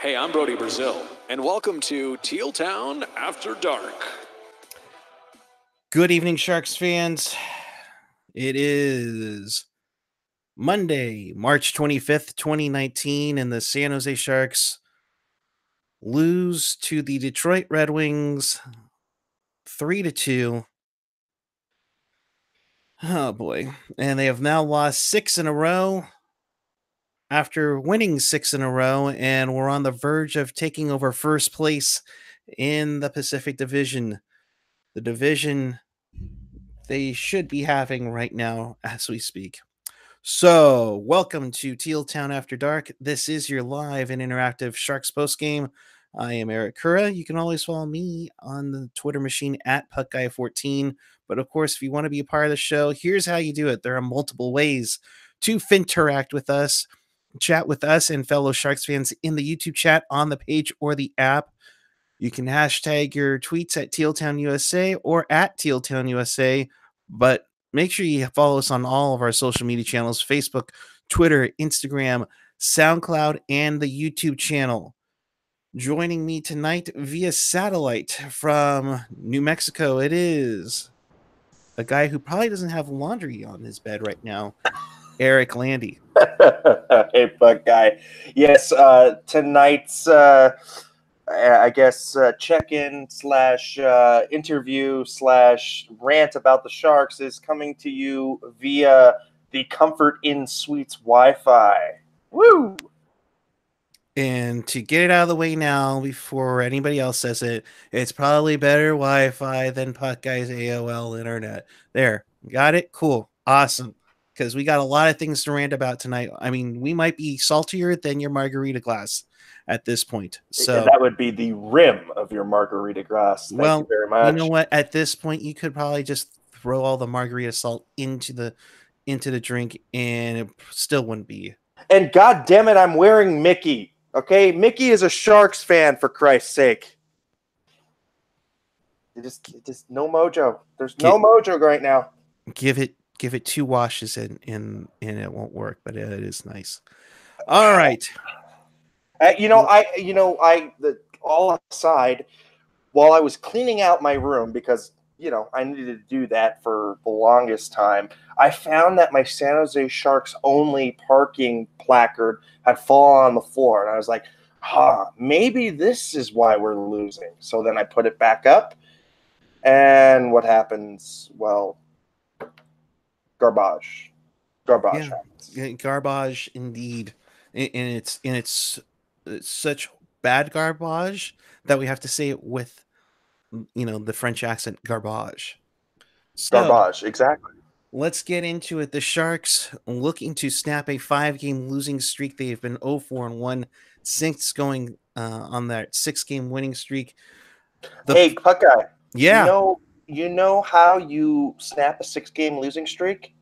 Hey, I'm Brody Brazil, and welcome to Teal Town After Dark. Good evening, Sharks fans. It is Monday, March 25th, 2019, and the San Jose Sharks lose to the Detroit Red Wings 3-2. Oh boy. And they have now lost 6 in a row after winning 6 in a row, and we're on the verge of taking over first place in the Pacific Division. The division they should be having right now as we speak. So, welcome to Teal Town After Dark. This is your live and interactive Sharks postgame. I am Eriks Kuhre. You can always follow me on the Twitter machine at PuckGuy14. But of course, if you want to be a part of the show, here's how you do it. There are multiple ways to interact with us, chat with us and fellow Sharks fans in the YouTube chat, on the page, or the app. You can hashtag your tweets at TealTownUSA or at TealTownUSA, but make sure you follow us on all of our social media channels: Facebook, Twitter, Instagram, SoundCloud, and the YouTube channel. Joining me tonight via satellite from New Mexico, it is a guy who probably doesn't have laundry on his bed right now, Eriks Landi. Hey, Buck guy. Yes, tonight's I guess check-in slash interview slash rant about the Sharks is coming to you via the Comfort Inn Suites Wi-Fi. Woo! And to get it out of the way now, before anybody else says it, it's probably better Wi-Fi than Puck Guy's AOL internet. There, got it? Cool. Awesome. Because we got a lot of things to rant about tonight. I mean, we might be saltier than your margarita glass at this point. So and that would be the rim of your margarita glass. Thank you very much. You know what? At this point, you could probably just throw all the margarita salt into the drink, and it still wouldn't be. And God damn it, I'm wearing Mickey. Okay, Mickey is a Sharks fan, for Christ's sake. It just no mojo. There's no mojo right now. Give it 2 washes and it won't work, but it is nice. All right. All aside, while I was cleaning out my room, because I needed to do that for the longest time, I found that my San Jose Sharks only parking placard had fallen on the floor, and I was like, maybe this is why we're losing. So then I put it back up, and what happens? Well, garbage happens. Yeah, garbage indeed, and it's such bad garbage that we have to say it with the French accent, garbage. So, garbage, exactly. Let's get into it. The Sharks looking to snap a 5-game losing streak. They've been 0-4-1 since going on that 6-game winning streak. Hey, Puck guy. Yeah. You know how you snap a 6-game losing streak?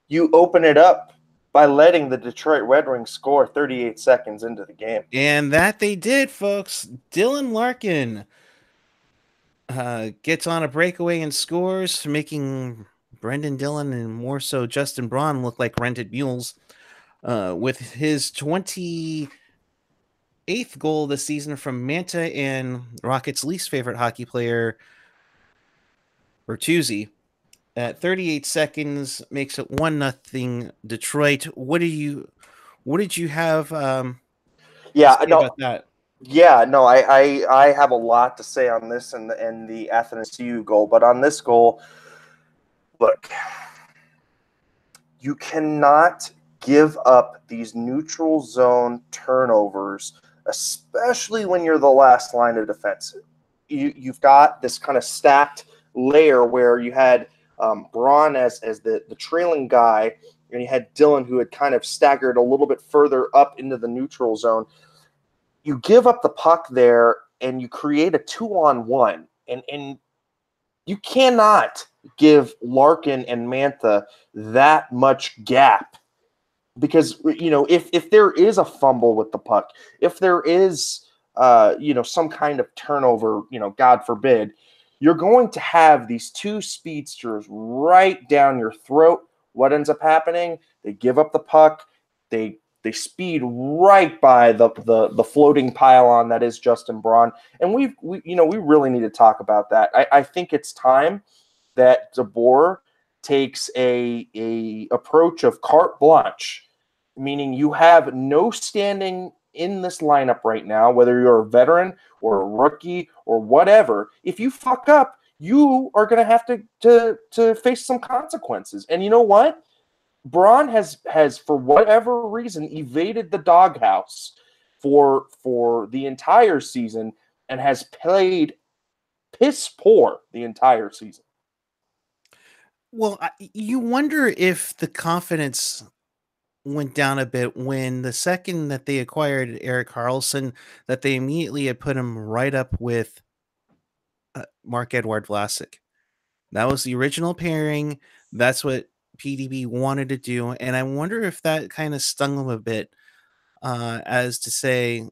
You open it up by letting the Detroit Red Wings score 38 seconds into the game. And that they did, folks. Dylan Larkin gets on a breakaway and scores, making Brendan Dillon and more so Justin Braun look like rented mules with his 28th goal of the season from Manta and Rockets' least favorite hockey player, Bertuzzi. At 38 seconds, makes it 1-0 Detroit. What did you have? About that? Yeah, no, I have a lot to say on this and the Athanasiou goal, but on this goal, look, you cannot give up these neutral zone turnovers, especially when you're the last line of defense. You've got this kind of stacked layer where you had Braun as the trailing guy, and you had Dillon, who had kind of staggered a little bit further up into the neutral zone. You give up the puck there, and you create a 2-on-1, and you cannot give Larkin and Mantha that much gap, because if there is a fumble with the puck, if there is some kind of turnover, God forbid, you're going to have these two speedsters right down your throat. What ends up happening? They give up the puck. They They speed right by the floating pylon that is Justin Braun, and we really need to talk about that. I think it's time that DeBoer takes a approach of carte blanche, meaning you have no standing in this lineup right now, whether you're a veteran or a rookie or whatever. If you fuck up, you are going to have to face some consequences. And you know what? Braun has for whatever reason evaded the doghouse for the entire season and has played piss poor the entire season. Well, you wonder if the confidence went down a bit when the second that they acquired Erik Karlsson, that they immediately had put him right up with Marc-Edouard Vlasic. That was the original pairing. That's what PDB wanted to do. And I wonder if that kind of stung them a bit, as to say,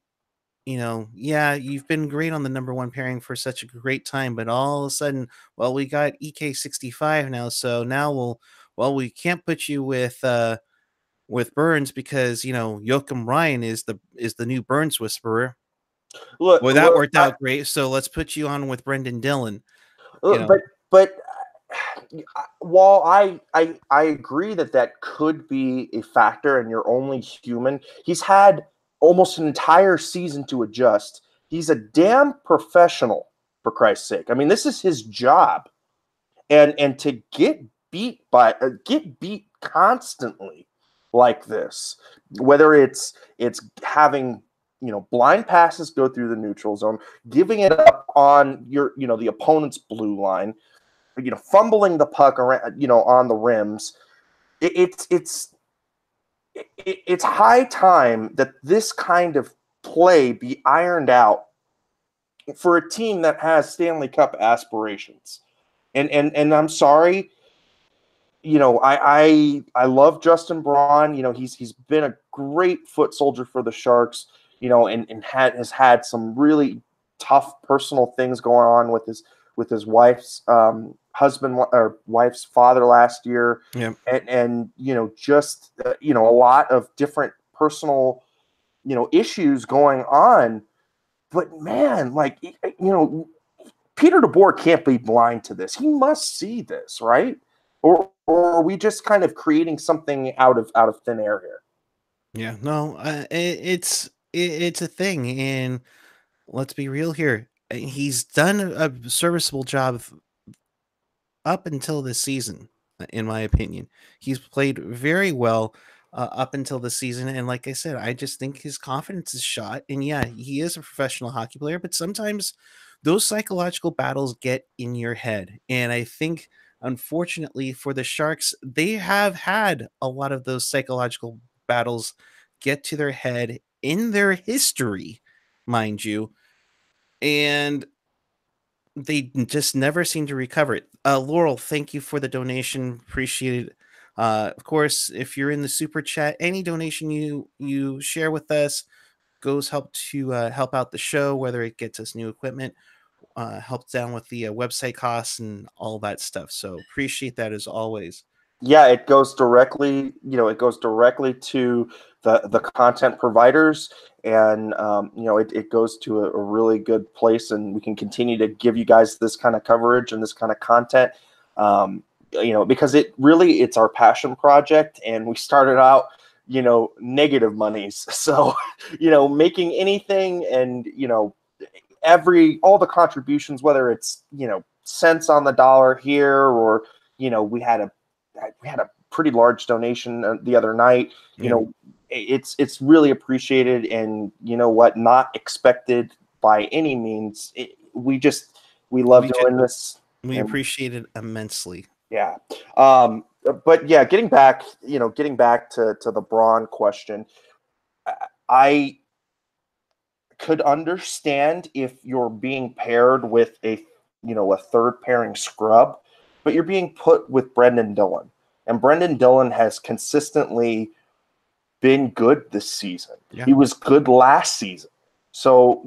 yeah, you've been great on the number one pairing for such a great time, but all of a sudden, well, we got EK65 now, so now we can't put you with Burns because Joachim Ryan is the new Burns whisperer. Well, that worked out great, so let's put you on with Brendan Dillon. But while I agree that could be a factor, and you're only human, he's had almost an entire season to adjust. He's a damn professional, for Christ's sake. I mean, this is his job, and to get beat constantly like this, whether it's having blind passes go through the neutral zone, giving it up on the opponent's blue line, fumbling the puck around, on the rims. It's high time that this kind of play be ironed out for a team that has Stanley Cup aspirations. And I'm sorry, I love Justin Braun. He's been a great foot soldier for the Sharks, and has had some really tough personal things going on with his wife's husband or wife's father last year. Yeah. And just a lot of different personal issues going on. But man, Peter DeBoer can't be blind to this. He must see this, right? Or are we just kind of creating something out of thin air here? Yeah, no, it's a thing, and let's be real here. He's done a serviceable job up until this season, in my opinion. He's played very well up until the season, and like I said, I just think his confidence is shot. And yeah, he is a professional hockey player, but sometimes those psychological battles get in your head, and I think, unfortunately for the Sharks, they have had a lot of those psychological battles get to their head in their history, mind you, and they just never seem to recover it. Laurel, thank you for the donation. Appreciate it. Of course, if you're in the super chat, any donation you share with us goes help out the show, whether it gets us new equipment, helps down with the website costs and all that stuff. So appreciate that as always. Yeah, it goes directly to the content providers, and it goes to a really good place, and we can continue to give you guys this kind of coverage and this kind of content, because it's our passion project, and we started out negative monies, so making anything, and all the contributions, whether it's cents on the dollar here, or we had a pretty large donation the other night. It's really appreciated, and not expected by any means. We love doing this. We appreciate it immensely. Yeah. But yeah, getting back to the Braun question, I could understand if you're being paired with a third pairing scrub, but you're being put with Brendan Dillon. And Brendan Dillon has consistently been good this season. Yeah. He was good last season. So,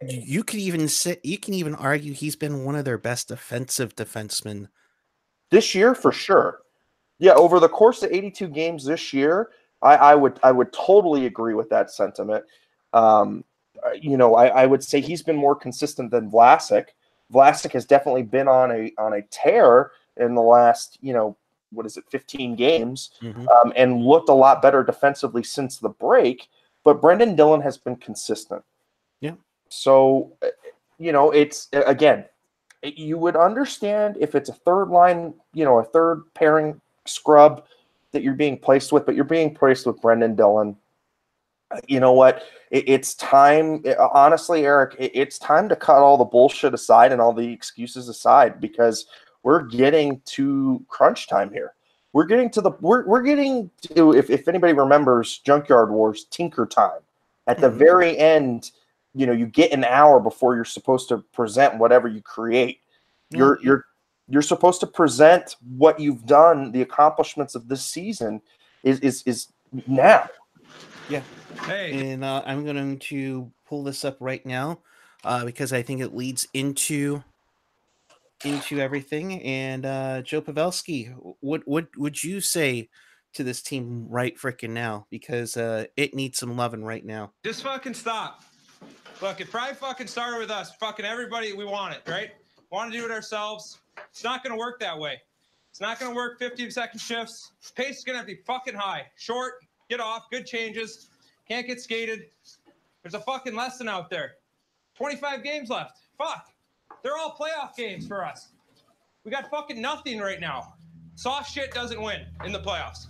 you can even argue he's been one of their best defensive defensemen this year for sure. Yeah, over the course of 82 games this year, I would totally agree with that sentiment. I would say he's been more consistent than Vlasic. Vlasic has definitely been on a tear in the last, 15 games, and looked a lot better defensively since the break. But Brendan Dillon has been consistent. Yeah. So, it's, again, you would understand if it's a third line, a third pairing scrub that you're being placed with, but you're being placed with Brendan Dillon. You know what? It's time. Honestly, Eric, it's time to cut all the bullshit aside and all the excuses aside, because we're getting to crunch time here. We're getting to if anybody remembers Junkyard Wars, Tinker Time. At the very end, you get an hour before you're supposed to present whatever you create. You're supposed to present what you've done, the accomplishments of this season is now. Yeah. Hey. And I'm going to pull this up right now because I think it leads into everything. And Joe Pavelski, what would you say to this team right frickin' now? Because it needs some loving right now. Just fucking stop. Look, it probably fucking started with us. Fucking everybody, we want it, right? Want to do it ourselves. It's not going to work that way. It's not going to work 15-second shifts. Pace is going to have to be fucking high. Short, get off, good changes. Can't get skated. There's a fucking lesson out there. 25 games left. Fuck. They're all playoff games for us. We got fucking nothing right now. Soft shit doesn't win in the playoffs.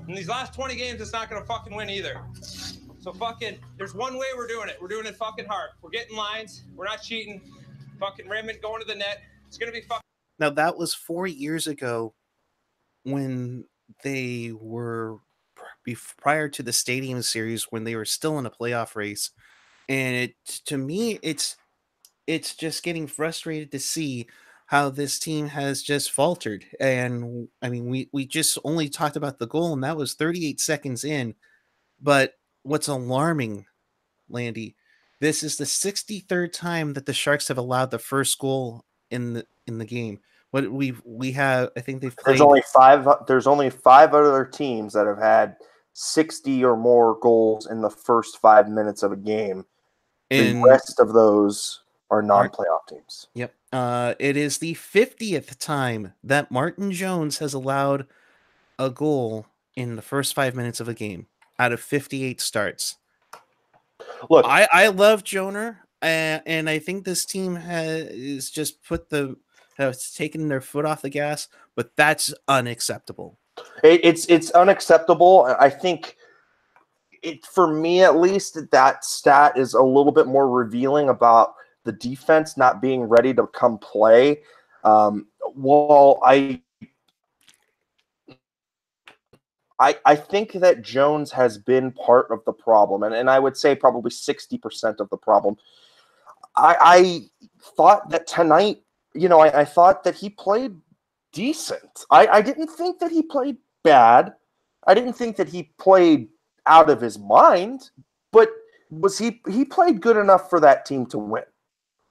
In these last 20 games, it's not going to fucking win either. So fucking, there's one way we're doing it. We're doing it fucking hard. We're getting lines. We're not cheating. Fucking rimming, going to the net. It's going to be fucking. Now, that was 4 years ago when they were prior to the Stadium Series, when they were still in a playoff race. And to me, it's just getting frustrated to see how this team has just faltered. And I mean, we just only talked about the goal, and that was 38 seconds in. But what's alarming, Landy, this is the 63rd time that the Sharks have allowed the first goal in the game. What we have, I think they've played. There's only five other teams that have had 60 or more goals in the first 5 minutes of a game. The rest of those are non-playoff teams. Yep. It is the 50th time that Martin Jones has allowed a goal in the first 5 minutes of a game out of 58 starts. Look, I love Joner, and I think this team has just has taken their foot off the gas, but that's unacceptable. It's unacceptable. I think for me, at least, that stat is a little bit more revealing about the defense not being ready to come play. I think that Jones has been part of the problem, and I would say probably 60% of the problem. I thought that tonight, I thought that he played decent. I didn't think that he played bad. I didn't think that he played out of his mind, but he played good enough for that team to win.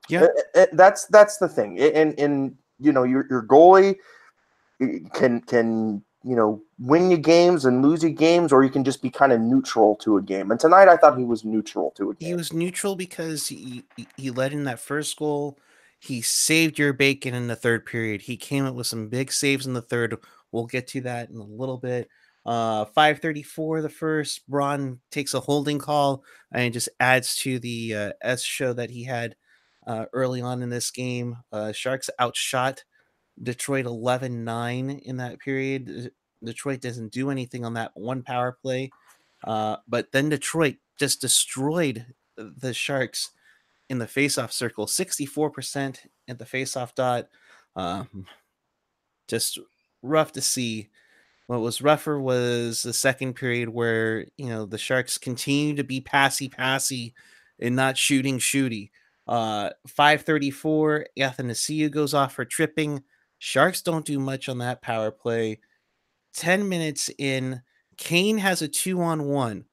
Yeah, that's the thing. And your goalie can win you games and lose you games, or you can just be kind of neutral to a game. And tonight I thought he was neutral to a game. He was neutral because he let in that first goal. He saved your bacon in the third period. He came up with some big saves in the third. We'll get to that in a little bit. 5:34 the first. Braun takes a holding call and just adds to the S show that he had early on in this game. Sharks outshot Detroit 11-9 in that period. Detroit doesn't do anything on that one power play, but then Detroit just destroyed the Sharks in the faceoff circle, 64% at the faceoff dot. Just rough to see. What was rougher was the second period where, the Sharks continue to be passy and not shooty. 5:34, Athanasiou goes off for tripping. Sharks don't do much on that power play. 10 minutes in, Kane has a 2-on-1.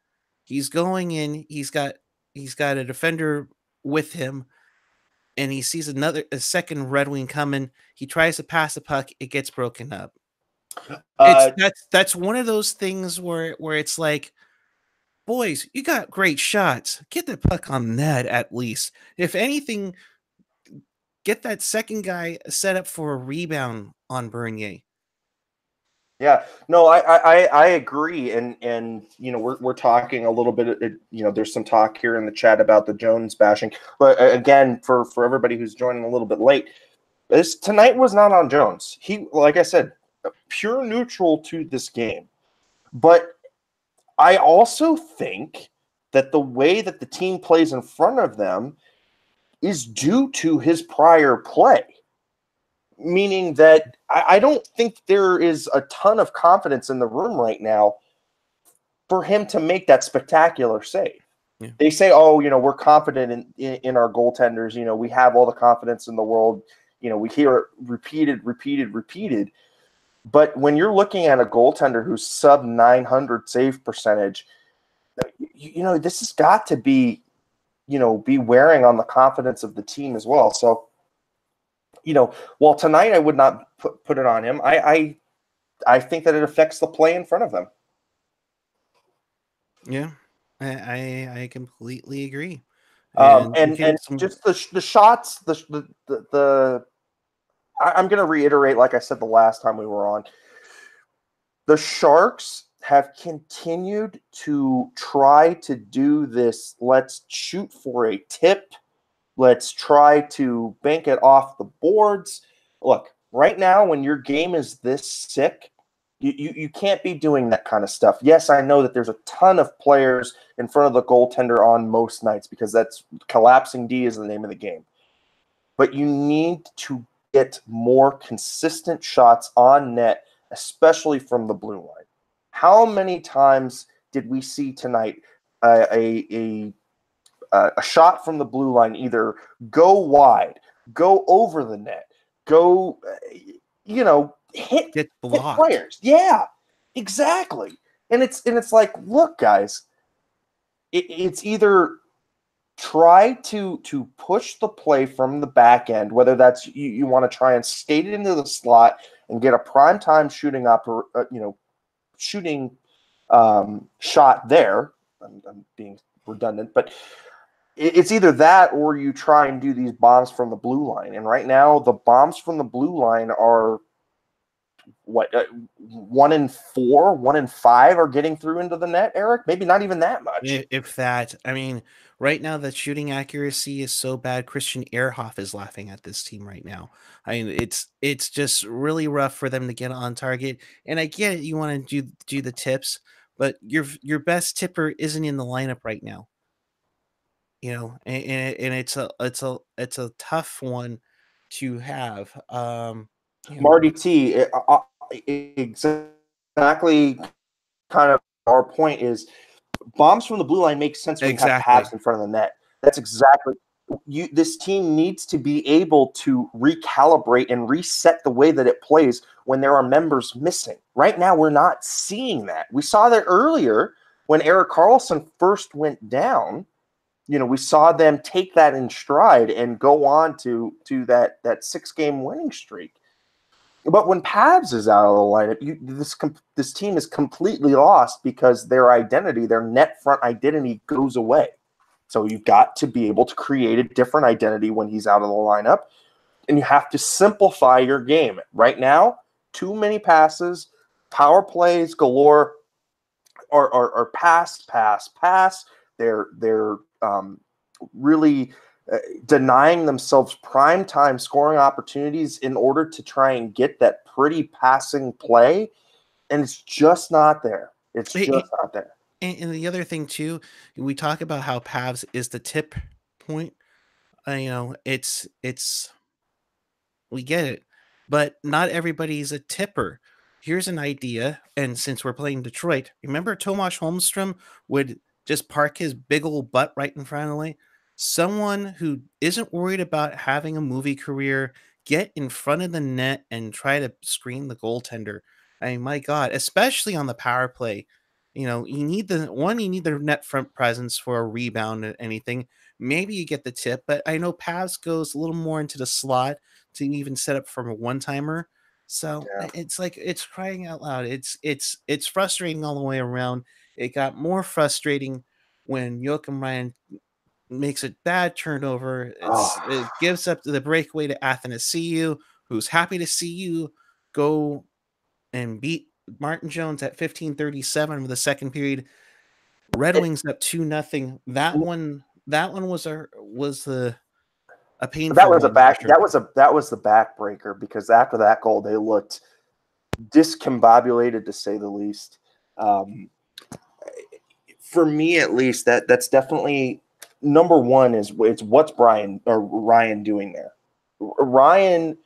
He's going in. He's got a defender with him, and he sees a second Red Wing coming. He tries to pass the puck. It gets broken up. That's one of those things where it's like, boys, you got great shots. Get the puck on net at least. If anything, get that second guy set up for a rebound on Bernier. Yeah, no, I agree, and we're talking a little bit. There's some talk here in the chat about the Jones bashing, but again, for everybody who's joining a little bit late, this tonight was not on Jones. He, like I said, pure neutral to this game, but I also think that the way that the team plays in front of them is due to his prior play. Meaning that I don't think there is a ton of confidence in the room right now for him to make that spectacular save. Yeah. They say, oh, we're confident in our goaltenders. We have all the confidence in the world. We hear it repeated. But when you're looking at a goaltender who's sub 900 save percentage, this has got to be wearing on the confidence of the team as well. So, while tonight I would not put it on him, I think that it affects the play in front of them. Yeah, I completely agree. And just the shots, I'm going to reiterate, like I said the last time we were on, the Sharks have continued to try to do this. Let's shoot for a tip. Let's try to bank it off the boards. Look, right now, when your game is this sick, you can't be doing that kind of stuff. Yes, I know that there's a ton of players in front of the goaltender on most nights because that's collapsing D is the name of the game. But you need to get more consistent shots on net, especially from the blue line. How many times did we see tonight a shot from the blue line either go wide, go over the net, go, hit players? Yeah, exactly. And it's like, look, guys, it's either try to push the play from the back end, whether that's you want to try and skate it into the slot and get a prime time shooting shot there. I'm being redundant, but it's either that or you try and do these bombs from the blue line. And right now, the bombs from the blue line are 1 in 4, 1 in 5 are getting through into the net, Eric? Maybe not even that much. If that, I mean, right now the shooting accuracy is so bad. Christian Ehrhoff is laughing at this team right now. I mean, it's just really rough for them to get on target. And I get it, you want to do the tips, but your best tipper isn't in the lineup right now. And it's a tough one to have. Marty T, exactly. Kind of our point is bombs from the blue line make sense when you have Pabst in front of the net. That's exactly this team needs to be able to recalibrate and reset the way that it plays when there are members missing. Right now, we're not seeing that. We saw that earlier when Erik Karlsson first went down. We saw them take that in stride and go on to that 6-game winning streak. But when Pabst is out of the lineup, this team is completely lost because their identity, their net front identity, goes away. So you've got to be able to create a different identity when he's out of the lineup, and you have to simplify your game. Right now, too many passes, power plays galore, are pass. They're really denying themselves primetime scoring opportunities in order to try and get that pretty passing play, and it's just not there. It's just not there. And the other thing too, we talk about how Pabst is the tip point. It's we get it, but not everybody's a tipper. Here's an idea, and since we're playing Detroit, remember Tomas Holmstrom would just park his big old butt right in front of the lane? Someone who isn't worried about having a movie career, get in front of the net and try to screen the goaltender. I mean, my God, especially on the power play. You need the net front presence for a rebound or anything. Maybe you get the tip, but I know Pabst goes a little more into the slot to even set up from a one-timer. So Yeah. it's like it's crying out loud. It's frustrating all the way around. It got more frustrating when Joachim Ryan makes a bad turnover. It gives up the breakaway to Athanasiou, who's happy to see you go and beat Martin Jones at 15:37 of the second period. Red Wings up 2-0. That one was a That painful was a one for back. sure. That was the backbreaker, because after that goal, they looked discombobulated, to say the least. For me, at least, that's definitely number one. It's what's Ryan doing there. Ryan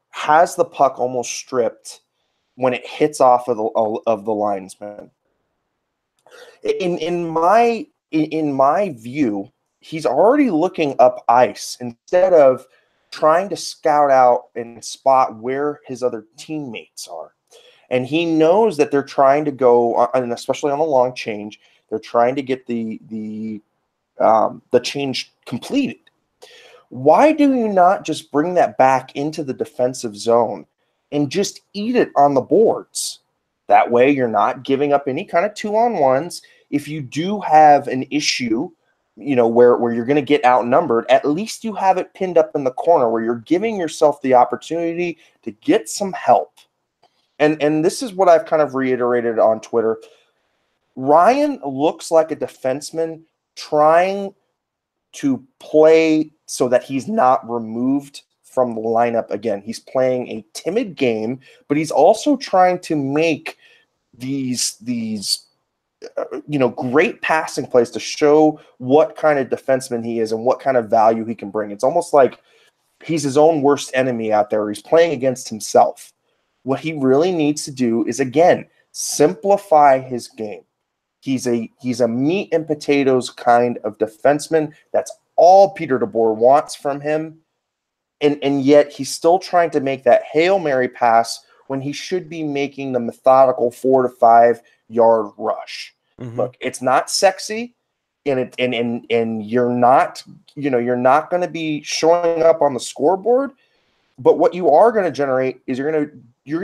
has the puck almost stripped when it hits off of the linesman. In my view, he's already looking up ice instead of trying to scout out and spot where his other teammates are. And he knows that they're trying to go, and especially on a long change, they're trying to get the change completed. Why do you not just bring that back into the defensive zone and just eat it on the boards? That way you're not giving up any kind of 2-on-1s. If you do have an issue, where you're going to get outnumbered, at least you have it pinned up in the corner where you're giving yourself the opportunity to get some help. And this is what I've kind of reiterated on Twitter. Ryan looks like a defenseman trying to play so that he's not removed from the lineup again. He's playing a timid game, but he's also trying to make these great passing plays to show what kind of defenseman he is and what kind of value he can bring. It's almost like he's his own worst enemy out there. He's playing against himself. What he really needs to do is, again, simplify his game. He's a meat and potatoes kind of defenseman. That's all Peter DeBoer wants from him. And yet he's still trying to make that Hail Mary pass when he should be making the methodical 4 to 5 yard rush. Mm-hmm. Look, it's not sexy, and you're not going to be showing up on the scoreboard, but what you are going to generate is you're going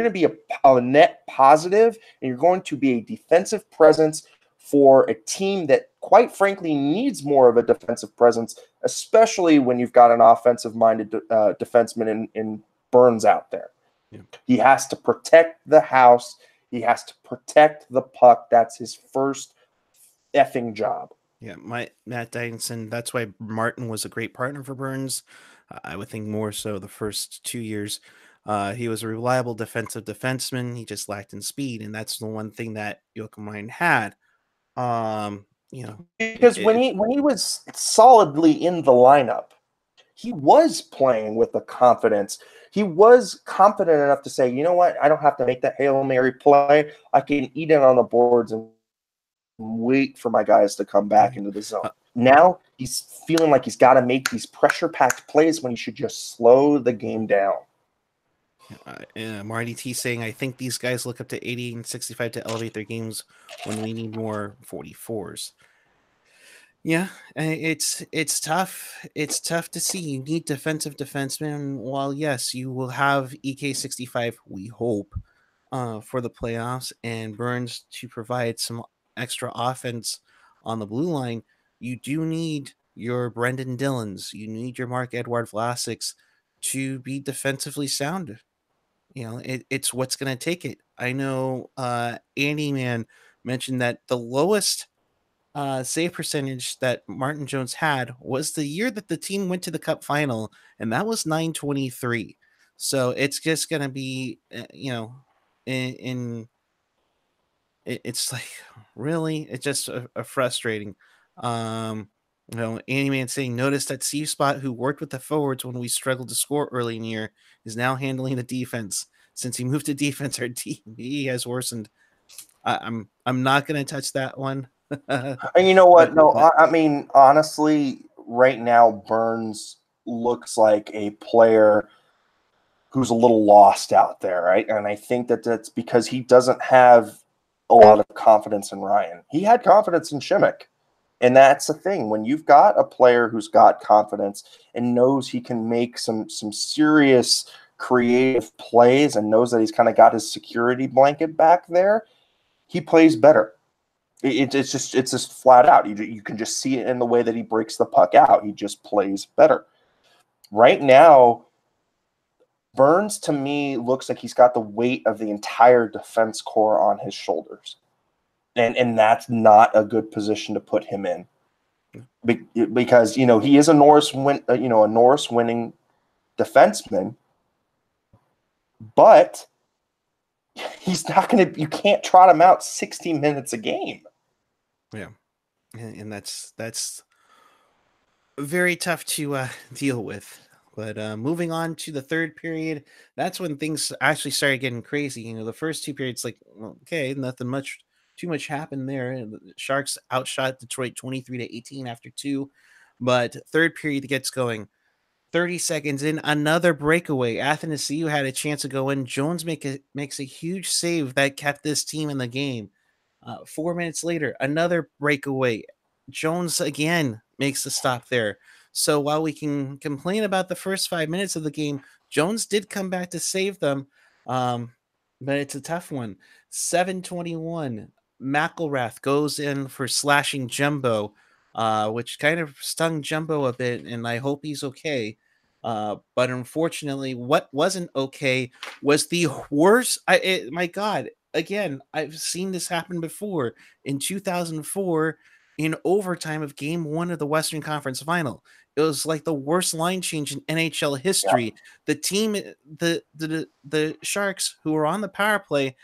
to be a net positive, and you're going to be a defensive presence for a team that, quite frankly, needs more of a defensive presence, especially when you've got an offensive-minded defenseman in Burns out there. Yeah. He has to protect the house. He has to protect the puck. That's his first effing job. Yeah, Matt Dickinson, that's why Martin was a great partner for Burns. I would think more so the first 2 years. He was a reliable defensive defenseman. He just lacked in speed, and that's the one thing that Joachim Ryan had. Because when he was solidly in the lineup, he was playing with the confidence. He was confident enough to say, you know what, I don't have to make that Hail Mary play. I can eat it on the boards and wait for my guys to come back into the zone. Now he's feeling like he's got to make these pressure-packed plays when he should just slow the game down. Marty T saying, I think these guys look up to 80 and 65 to elevate their games when we need more 44s. Yeah, it's tough. It's tough to see. You need defensive defensemen. While yes, you will have EK65, we hope, for the playoffs, and Burns to provide some extra offense on the blue line. You do need your Brendan Dillons. You need your Marc-Edouard Vlasics to be defensively sound. It's what's going to take it. I know Andy Man mentioned that the lowest save percentage that Martin Jones had was the year that the team went to the Cup final, and that was .923. So it's just going to be, it's like, really, it's just a frustrating. Andy Man saying, notice that C Spot, who worked with the forwards when we struggled to score early in the year, is now handling the defense. Since he moved to defense, our DB has worsened. I'm not going to touch that one. And you know what? I mean, honestly, right now, Burns looks like a player who's a little lost out there, right? And I think that's because he doesn't have a lot of confidence in Ryan. He had confidence in Šimek. And that's the thing. When you've got a player who's got confidence and knows he can make some serious creative plays and knows that he's kind of got his security blanket back there, he plays better. It's just flat out. You can just see it in the way that he breaks the puck out. He just plays better. Right now, Burns, to me, looks like he's got the weight of the entire defense core on his shoulders. And that's not a good position to put him in. Because, he is a Norris winning defenseman, but he's not going to – you can't trot him out 60 minutes a game. Yeah. And that's very tough to deal with. But moving on to the third period, that's when things actually started getting crazy. The first two periods, okay, nothing too much happened there. The Sharks outshot Detroit 23-18 after 2. But third period gets going. 30 seconds in, another breakaway. Athanasiou had a chance to go in. Jones makes a huge save that kept this team in the game. 4 minutes later, another breakaway. Jones again makes the stop there. So while we can complain about the first 5 minutes of the game, Jones did come back to save them, but it's a tough one. 7:21, McElrath goes in for slashing Jumbo, which kind of stung Jumbo a bit, and I hope he's okay. But unfortunately, what wasn't okay was the worst. My God, again, I've seen this happen before in 2004 in overtime of Game 1 of the Western Conference Final. It was like the worst line change in NHL history. Yeah. The team, the Sharks, who are on the power play,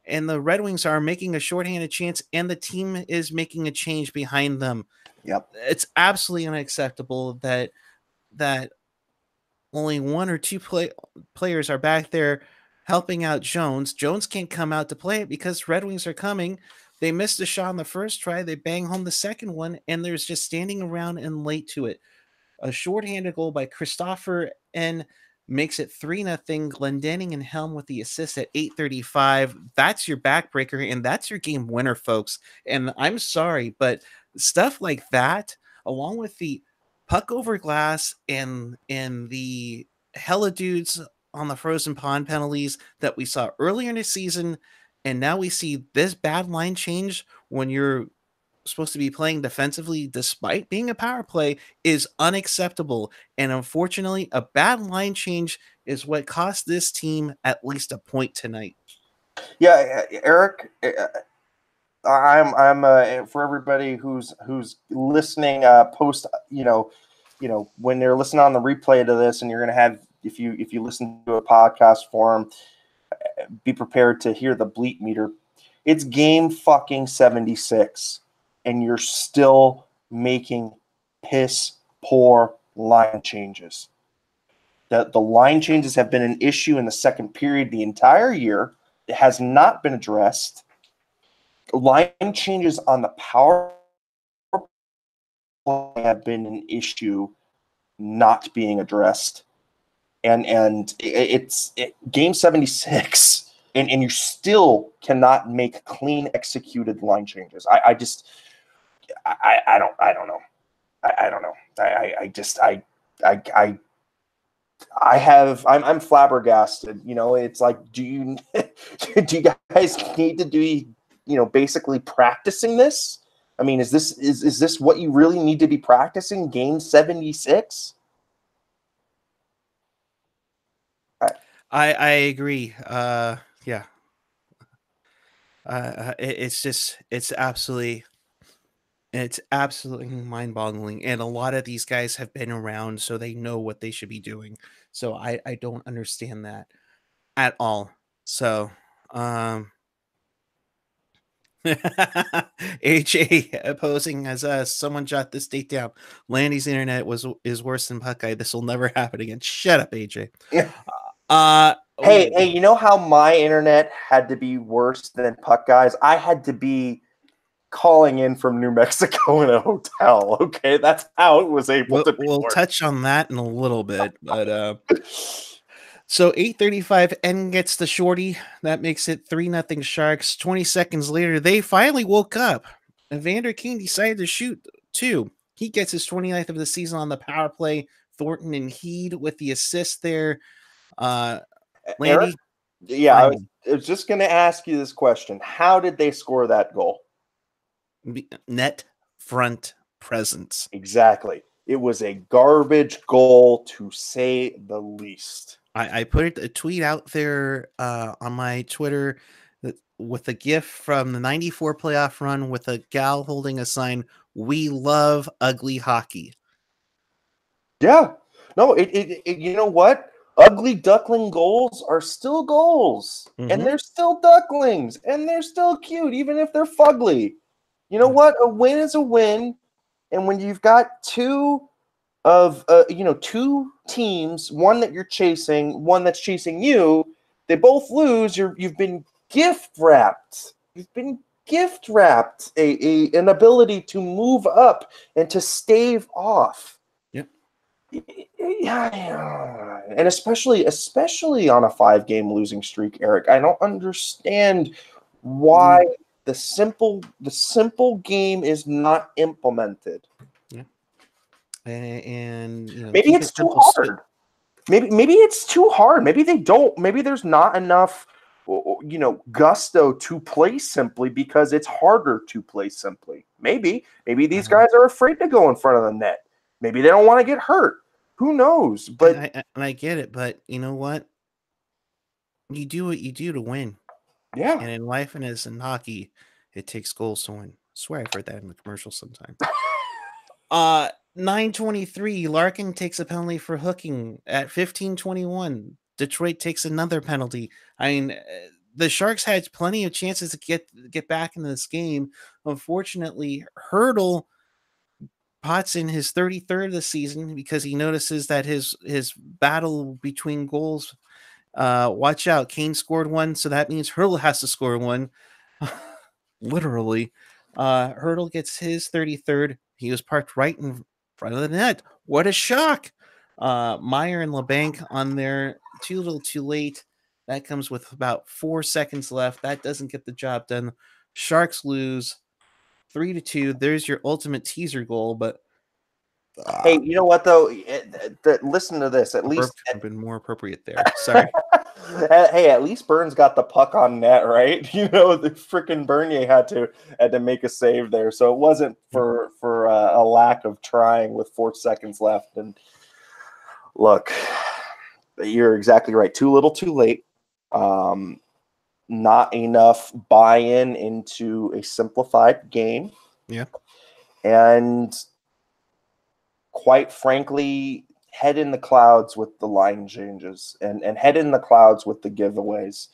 and the Red Wings are making a shorthanded chance, and the team is making a change behind them. Yep, it's absolutely unacceptable that only one or two players are back there helping out Jones. Jones can't come out to play it because Red Wings are coming. They missed a shot on the first try. They bang home the second one, and there's just standing around and late to it. A shorthanded goal by Christopher N. makes it 3-0. Glendening and Helm with the assist at 8:35. That's your backbreaker, and that's your game winner, folks. And I'm sorry, but stuff like that, along with the puck over glass and the hella dudes on the frozen pond penalties that we saw earlier in the season, and now we see this bad line change when you're supposed to be playing defensively despite being a power play, is unacceptable. And unfortunately, a bad line change is what cost this team at least a point tonight. Yeah, Eric, I'm for everybody who's listening post, when they're listening on the replay to this, and you're going to have, if you listen to a podcast form, be prepared to hear the bleep meter. It's game fucking 76, and you're still making piss poor line changes. The line changes have been an issue in the second period the entire year. It has not been addressed. Line changes on the power play have been an issue not being addressed. And it's game 76, and you still cannot make clean executed line changes. I don't know. I don't know. I'm flabbergasted. It's like, do you guys need to be, basically practicing this? I mean, is this what you really need to be practicing? Game 76? I agree. Yeah. It's absolutely mind-boggling, and a lot of these guys have been around, so they know what they should be doing. So I don't understand that at all. So AJ opposing as someone jot this date down. Landy's internet is worse than Puckeye. This will never happen again. Shut up, AJ. Yeah. Hey, you know how my internet had to be worse than Puckeye's? I had to be calling in from New Mexico in a hotel. Okay, that's how it was able to be. We'll touch on that in a little bit, but so 8:35, N gets the shorty. That makes it 3-0 Sharks. 20 seconds later, they finally woke up. Evander Kane decided to shoot too. He gets his 29th of the season on the power play. Thornton and Heed with the assist there. Landy, Eric? Yeah, I was just going to ask you this question. How did they score that goal? net front presence. Exactly. It was a garbage goal, to say the least. I put a tweet out there on my Twitter with a GIF from the 94 playoff run with a gal holding a sign, "We love ugly hockey." Yeah. No, you know what? Ugly duckling goals are still goals. And they're still ducklings. And they're still cute, even if they're fugly. You know what? A win is a win. And when you've got two teams, one that you're chasing, one that's chasing you, they both lose. You've been gift wrapped. You've been gift wrapped an ability to move up and to stave off. Yep. Yeah, and especially on a 5-game losing streak, Eric. I don't understand why the simple game is not implemented. Yeah. And maybe it's too hard. Maybe it's too hard. Maybe they don't. Maybe there's not enough, gusto to play simply because it's harder to play simply. Maybe these guys are afraid to go in front of the net. Maybe they don't want to get hurt. Who knows? But and I get it. But you know what? You do what you do to win. Yeah. And in life and as in hockey, it takes goals to win. I swear I've heard that in the commercial sometime. 9:23, Larkin takes a penalty for hooking at 15:21. Detroit takes another penalty. I mean, the Sharks had plenty of chances to get back into this game. Unfortunately, Hertl pots in his 33rd of the season because he notices that his battle between goals. Watch out, Kane scored one, so that means Hertl has to score one. Literally. Hertl gets his 33rd. He was parked right in front of the net. What a shock. Meyer and LeBanc on there too little too late. That comes with about 4 seconds left. That doesn't get the job done. Sharks lose 3-2. There's your ultimate teaser goal, but hey, you know what though? Listen to this. At least have been more appropriate there. Sorry. Hey, at least Burns got the puck on net, right? The freaking Bernier had to make a save there, so it wasn't for a lack of trying with 4 seconds left. And look, you're exactly right. Too little, too late. Not enough buy-in into a simplified game. Yeah, and quite frankly, head in the clouds with the line changes and head in the clouds with the giveaways.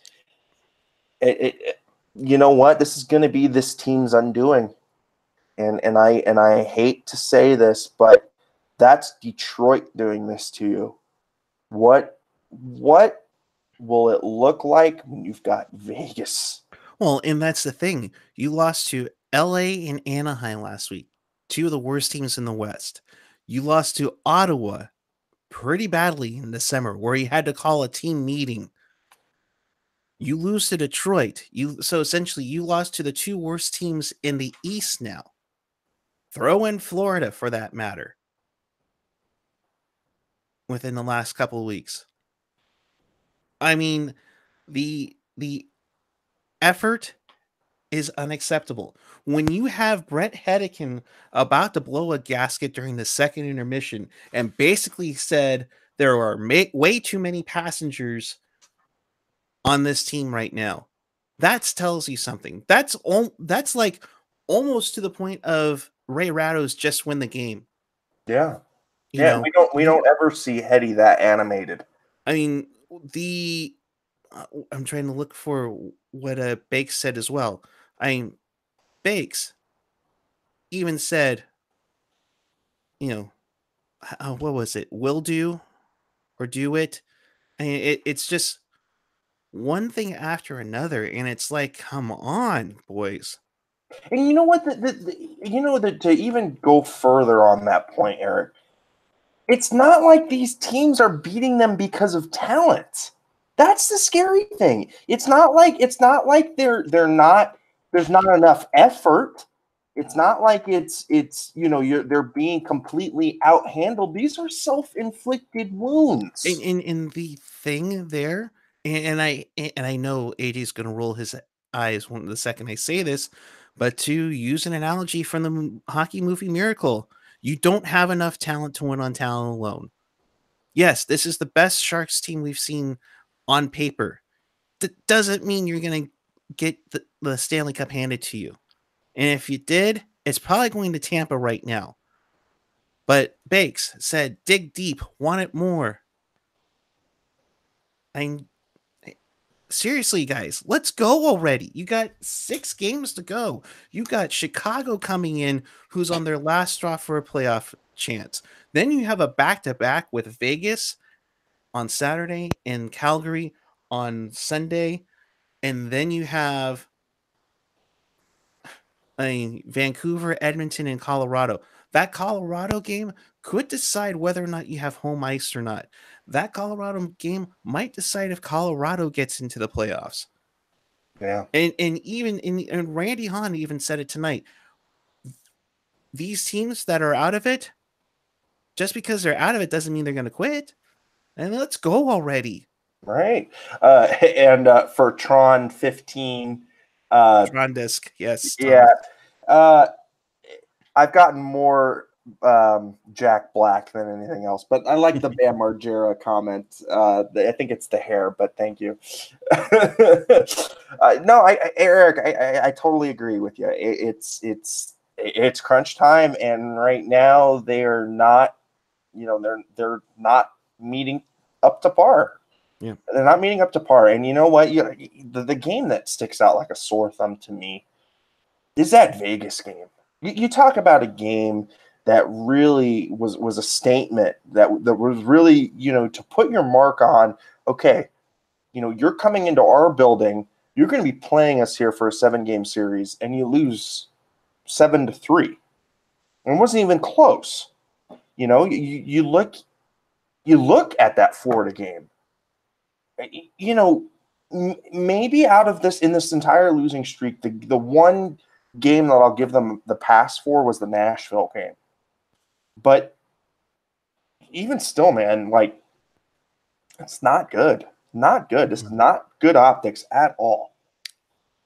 You know what? This is going to be this team's undoing. And I hate to say this, but that's Detroit doing this to you. What will it look like when you've got Vegas? Well, and that's the thing. You lost to LA and Anaheim last week, 2 of the worst teams in the West. You lost to Ottawa pretty badly in December, where you had to call a team meeting. You lose to Detroit. So essentially, you lost to the 2 worst teams in the East now. Throw in Florida for that matter. Within the last couple of weeks. I mean, the effort is unacceptable. When you have Brett Hedican about to blow a gasket during the second intermission and basically said there are way too many passengers on this team right now, that tells you something. That's like almost to the point of Ray Ratto's just win the game. Yeah. We don't ever see Hetty that animated. I mean, I'm trying to look for what Bakes said as well. I mean, Bakes even said, what was it? Will do or do it. I mean, it's just one thing after another. And it's like, come on, boys. And you know what? To even go further on that point, Eric, it's not like these teams are beating them because of talent. That's the scary thing. It's not like there's not enough effort. It's not like it's they're being completely outhandled. These are self-inflicted wounds. In the thing there, and I know AJ's going to roll his eyes the second I say this, but to use an analogy from the hockey movie Miracle, you don't have enough talent to win on talent alone. Yes, this is the best Sharks team we've seen on paper. That doesn't mean you're going to get the Stanley Cup handed to you. And if you did, it's probably going to Tampa right now. But Bakes said, dig deep, want it more. Seriously, guys, let's go already. You got 6 games to go. You got Chicago coming in, who's on their last straw for a playoff chance. Then you have a back-to-back with Vegas on Saturday and Calgary on Sunday. And then you have Vancouver, Edmonton, and Colorado. That Colorado game could decide whether or not you have home ice or not. That Colorado game might decide if Colorado gets into the playoffs. Yeah. And Randy Hahn even said it tonight. These teams that are out of it, just because they're out of it doesn't mean they're going to quit. And let's go already. Right. And for Tron 15, Tron disc, yes. Yeah. I've gotten more Jack Black than anything else, but I like the Bam Margera comment. I think it's the hair, but thank you. No, Eric, I totally agree with you. It's crunch time, and right now they are not, they're not meeting up to par. Yeah, they're not meeting up to par. And you know what? The game that sticks out like a sore thumb to me is that Vegas game. You talk about a game that really was a statement that was really, to put your mark on, okay, you're coming into our building, you're going to be playing us here for a 7-game series, and you lose 7-3. And it wasn't even close. You look at that Florida game. Maybe out of this, in this entire losing streak, the one game that I'll give them the pass for was the Nashville game. But even still, man, it's not good. Not good. It's not good optics at all.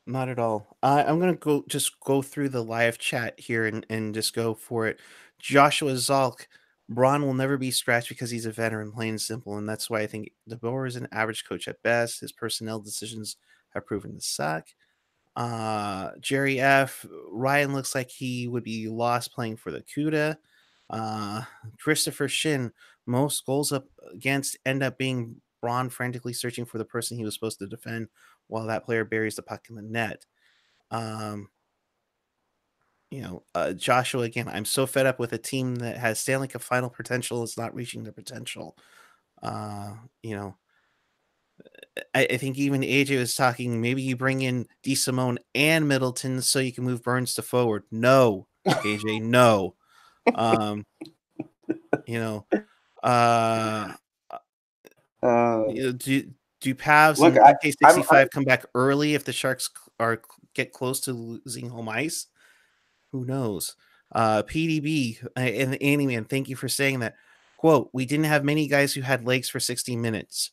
Not at all. I'm going to go through the live chat here and just go for it. Joshua Zalk, Braun will never be scratched because he's a veteran, plain and simple. And that's why I think DeBoer is an average coach at best. His personnel decisions have proven to suck. Jerry F. Ryan looks like he would be lost playing for the CUDA. Christopher Shin, most goals up against end up being Braun frantically searching for the person he was supposed to defend while that player buries the puck in the net. Joshua, again, I'm so fed up with a team that has Stanley Cup final potential is not reaching their potential. I think even AJ was talking, maybe you bring in DeSimone and Middleton so you can move Burns to forward. No, AJ, no. Do Pavs and AK65 come back early if the Sharks get close to losing home ice? Who knows? PDB and Annie Man, thank you for saying that. Quote, we didn't have many guys who had legs for 60 minutes.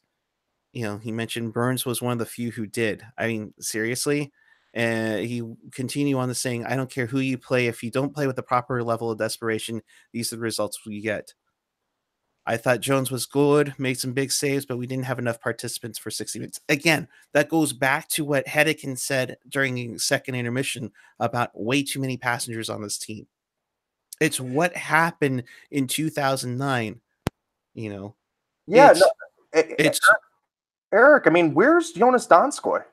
He mentioned Burns was one of the few who did. I mean, seriously? And he continued on to saying, I don't care who you play. If you don't play with the proper level of desperation, these are the results we get. I thought Jones was good, made some big saves, but we didn't have enough participants for 60 minutes. Again, that goes back to what Hedekin said during the second intermission about way too many passengers on this team. It's what happened in 2009, Yeah, it's Eric, I mean, where's Jonas Donskoy?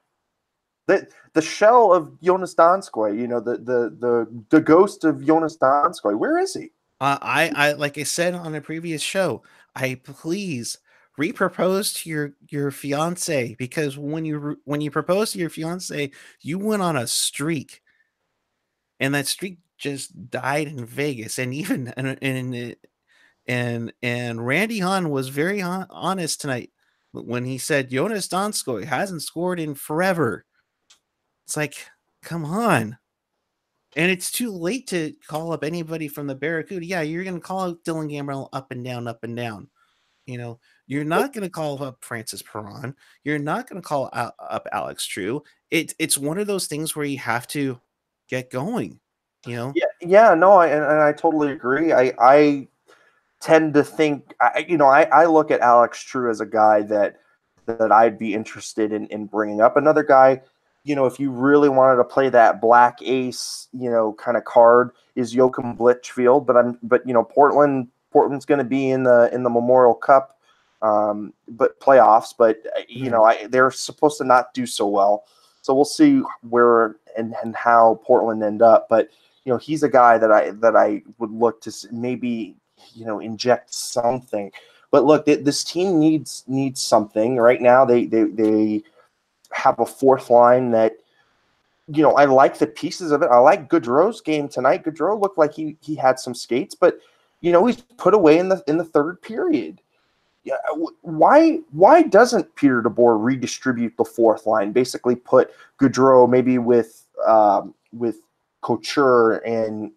The shell of Jonas Donskoy, the ghost of Jonas Donskoy. Where is he? I like I said on a previous show, please repropose to your fiance, because when you propose to your fiance, you went on a streak, and that streak just died in Vegas. And even and Randy Hahn was very honest tonight when he said Jonas Donskoy hasn't scored in forever. It's like, come on. And it's too late to call up anybody from the Barracuda. Yeah, you're going to call up Dylan Gambrell up and down, up and down. You know, you're not going to call up Francis Perron. You're not going to call up Alex True. It's one of those things where you have to get going. You know, Yeah, no, and I totally agree. I tend to think, I look at Alex True as a guy that I'd be interested in bringing up. Another guy, if you really wanted to play that black ace, kind of card, is Joachim Blichfield. But Portland's going to be in the Memorial Cup, but playoffs. But they're supposed to not do so well. So we'll see where and how Portland end up. But he's a guy that I would look to maybe inject something. But look, this team needs something right now. They have a fourth line that I like the pieces of it. I like Gaudreau's game tonight. Gaudreau looked like he had some skates, but he's put away in the third period. Yeah, why doesn't Peter DeBoer redistribute the fourth line? Basically, put Gaudreau maybe with Couture and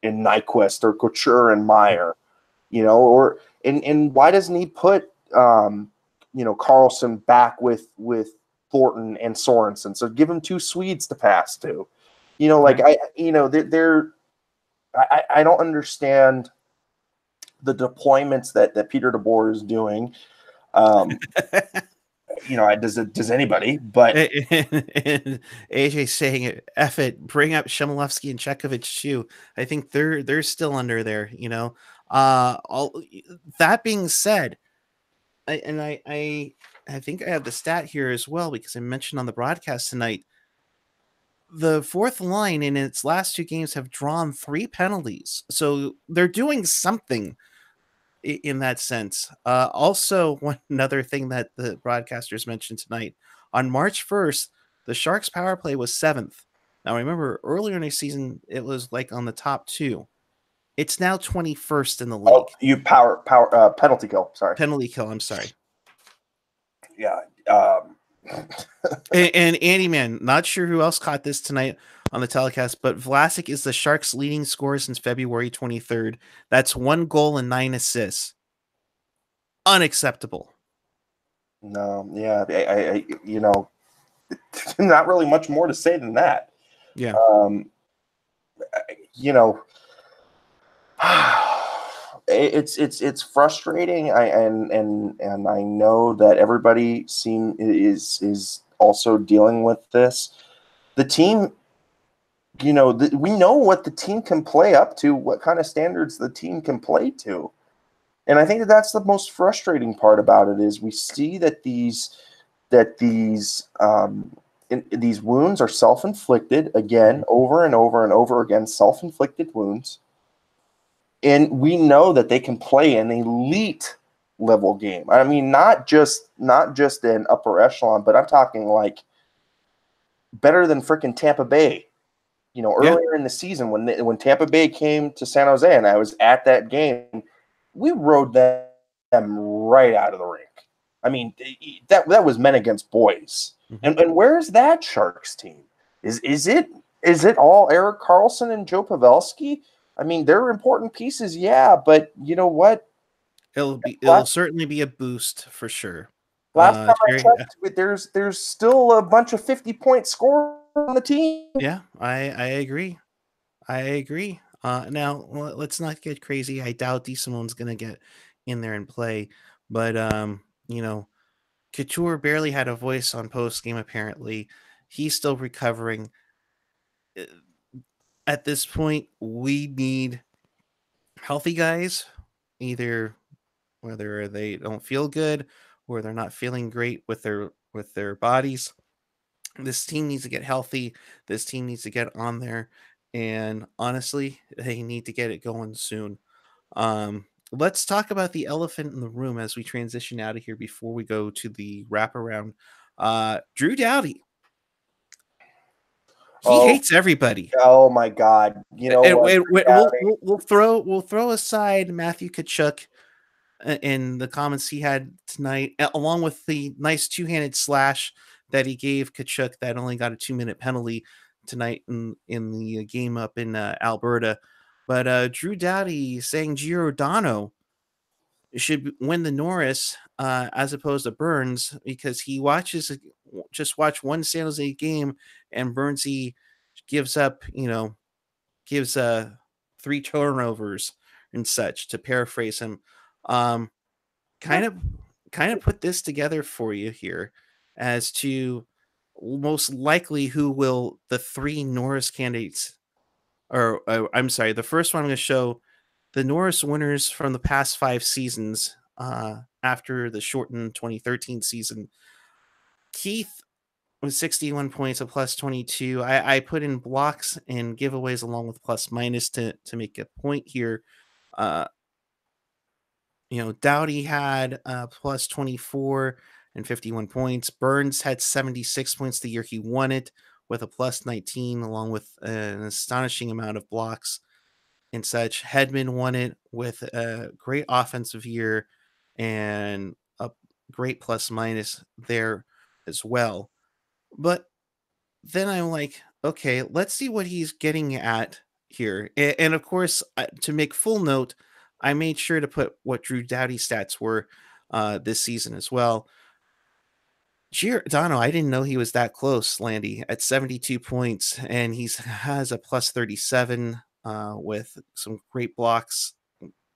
Nyquist, or Couture and Meyer, or why doesn't he put Carlson back with Thornton and Sorensen? So give him two Swedes to pass to. I don't understand the deployments that Peter DeBoer is doing. Does anybody? But and AJ saying, "F it, bring up Shimolovsky and Chekovich too." I think they're still under there. All that being said, I think I have the stat here as well, because I mentioned on the broadcast tonight, the fourth line in its last two games have drawn 3 penalties, so they're doing something in that sense. Also, another thing that the broadcasters mentioned tonight, on March 1st, the Sharks power play was 7th. Now, remember, earlier in the season, it was like on the top 2. It's now 21st in the league. Oh, you penalty kill. Sorry. Penalty kill, I'm sorry. Yeah. And Andy, man, not sure who else caught this tonight on the telecast, but Vlasic is the Sharks' leading scorer since February 23rd. That's 1 goal and 9 assists. Unacceptable. No, yeah, I not really much more to say than that. Yeah. It's frustrating. And I know that everybody is also dealing with this. The team, we know what the team can play up to, what kind of standards the team can play to. And I think that's the most frustrating part about it, is we see that these wounds are self-inflicted, again, over and over and over again, self-inflicted wounds. And we know that they can play an elite level game. I mean, not just an upper echelon, but I'm talking like better than freaking Tampa Bay. Earlier in the season when Tampa Bay came to San Jose and I was at that game, we rode them right out of the rink. I mean, that was men against boys. Mm-hmm. And where's that Sharks team? Is it all Erik Karlsson and Joe Pavelski? I mean, they're important pieces, yeah, but you know what? It'll certainly be a boost for sure. Last time I checked, there's still a bunch of 50-point scorers on the team. Yeah, I agree. Now, let's not get crazy. I doubt DeSimone's going to get in there and play. But, Couture barely had a voice on Postgame, apparently. He's still recovering. At this point, we need healthy guys, either whether they don't feel good or they're not feeling great with their bodies. This team needs to get healthy. This team needs to get on there. And honestly, they need to get it going soon. Let's talk about the elephant in the room as we transition out of here before we go to the wraparound. Drew Doughty. He hates everybody. Oh my God! We'll throw aside Matthew Tkachuk in the comments he had tonight, along with the nice two-handed slash that he gave Tkachuk that only got a 2-minute penalty. tonight in the game up in Alberta. But Drew Doughty saying Giordano should win the Norris as opposed to Burns because he just watch one San Jose game and Burnsy gives up, gives 3 turnovers and such, to paraphrase him. Um, kind of put this together for you here as to most likely who will the 3 Norris candidates, or I'm sorry, the first one I'm going to show the Norris winners from the past 5 seasons after the shortened 2013 season. Keith with 61 points, a plus 22. I put in blocks and giveaways along with plus minus to make a point here. Doughty had plus 24 and 51 points. Burns had 76 points the year he won it with a plus 19, along with an astonishing amount of blocks and such. Hedman won it with a great offensive year and a great plus minus there as well. But then I'm like, okay, let's see what he's getting at here. And of course, to make full note, I made sure to put what Drew Doughty's stats were this season as well. Giordano, I didn't know he was that close, Landy, at 72 points, and he has a plus 37 with some great blocks,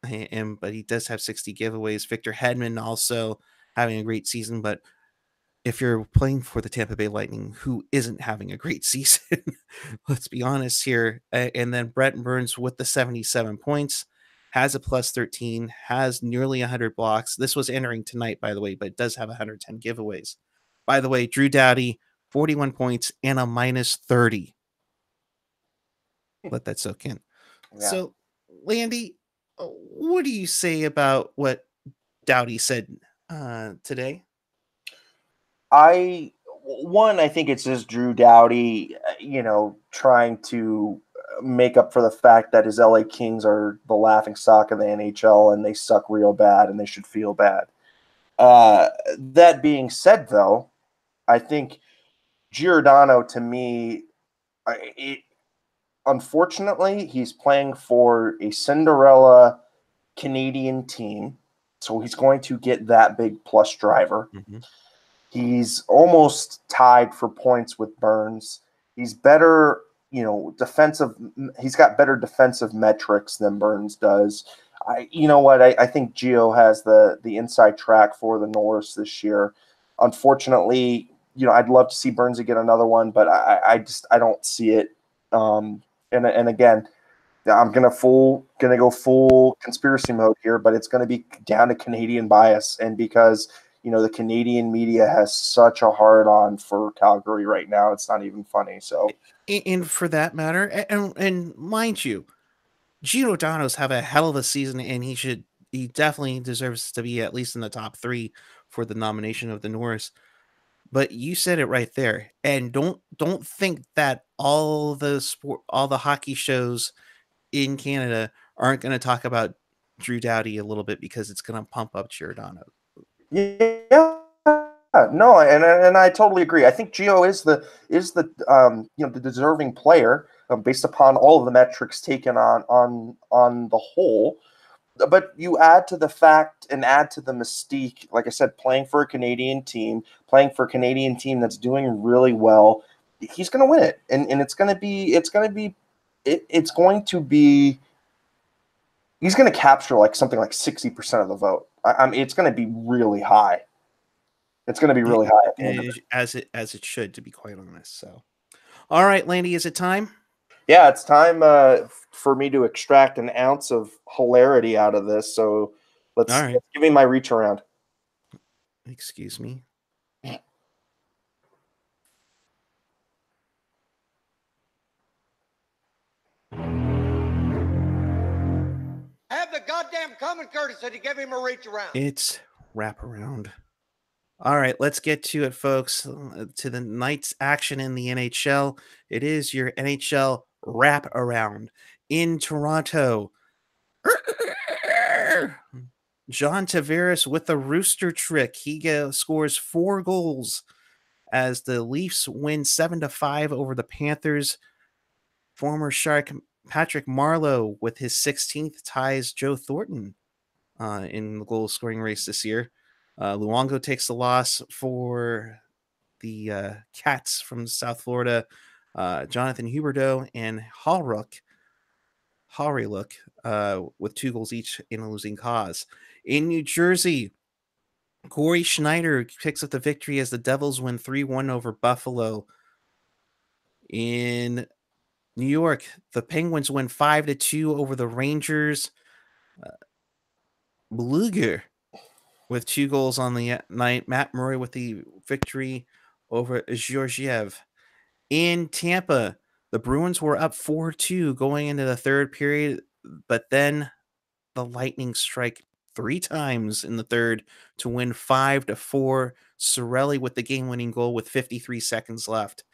but he does have 60 giveaways. Victor Hedman also having a great season, but if you're playing for the Tampa Bay Lightning, who isn't having a great season, let's be honest here. And then Brett Burns with the 77 points, has a plus 13, has nearly 100 blocks. This was entering tonight, by the way, but it does have 110 giveaways. By the way, Drew Doughty, 41 points and a minus 30. Let that soak in. Yeah. So, Landy, what do you say about what Doughty said today? I think it's just Drew Doughty, trying to make up for the fact that his LA Kings are the laughing stock of the NHL and they suck real bad and they should feel bad. That being said, though, I think Giordano, to me, unfortunately, he's playing for a Cinderella Canadian team, so he's going to get that big plus driver. Mm-hmm. He's almost tied for points with Burns. He's better, defensive. He's got better defensive metrics than Burns does. I think Gio has the inside track for the Norris this year. Unfortunately, I'd love to see Burns get another one, but I don't see it. And again, I'm gonna go full conspiracy mode here, but it's gonna be down to Canadian bias, and because the Canadian media has such a hard on for Calgary right now, it's not even funny. So, and for that matter, and mind you, Giordano's have a hell of a season, and he definitely deserves to be at least in the top 3 for the nomination of the Norris. But you said it right there, and don't think that all the hockey shows in Canada aren't going to talk about Drew Doughty a little bit because it's going to pump up Giordano. Yeah, no, and I totally agree. I think Gio is the the deserving player based upon all of the metrics taken on the whole. But you add to the fact and add to the mystique, like I said, playing for a Canadian team that's doing really well. He's going to win it, and he's going to capture like something like 60% of the vote. I mean, it's going to be really high. It's going to be really high at the end of it. As it should, to be quite honest. So, all right, Landy, is it time? Yeah, it's time for me to extract an ounce of hilarity out of this. So let's give me my reach around. Excuse me. Have the goddamn common courtesy to give him a reach around. It's wrap around. All right, let's get to it, folks. To the night's action in the NHL. It is your NHL wrap around in Toronto. John Tavares with the rooster trick. He scores 4 goals as the Leafs win 7-5 over the Panthers. Former Shark Patrick Marleau with his 16th ties Joe Thornton in the goal scoring race this year. Luongo takes the loss for the Cats from South Florida. Jonathan Huberdeau and Hallrook with 2 goals each in a losing cause. In New Jersey, Corey Schneider picks up the victory as the Devils win 3-1 over Buffalo. In New York, the Penguins win 5-2 over the Rangers. Bluger with 2 goals on the night. Matt Murray with the victory over Georgiev. In Tampa, the Bruins were up 4-2 going into the third period, but then the Lightning strike 3 times in the third to win 5-4. Sorelli with the game-winning goal with 53 seconds left.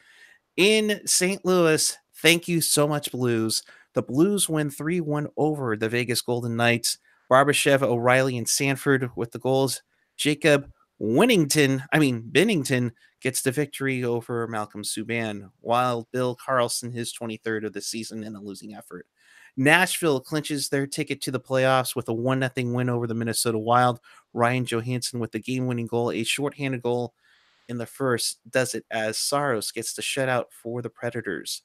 In St. Louis, thank you so much, Blues. The Blues win 3-1 over the Vegas Golden Knights. Barbashev, O'Reilly, and Sanford with the goals. Jacob Binnington gets the victory over Malcolm Subban, while Bill Carlson his 23rd of the season in a losing effort. Nashville clinches their ticket to the playoffs with a 1-0 win over the Minnesota Wild. Ryan Johansson with the game-winning goal, a shorthanded goal in the first, does it as Saros gets the shutout for the Predators.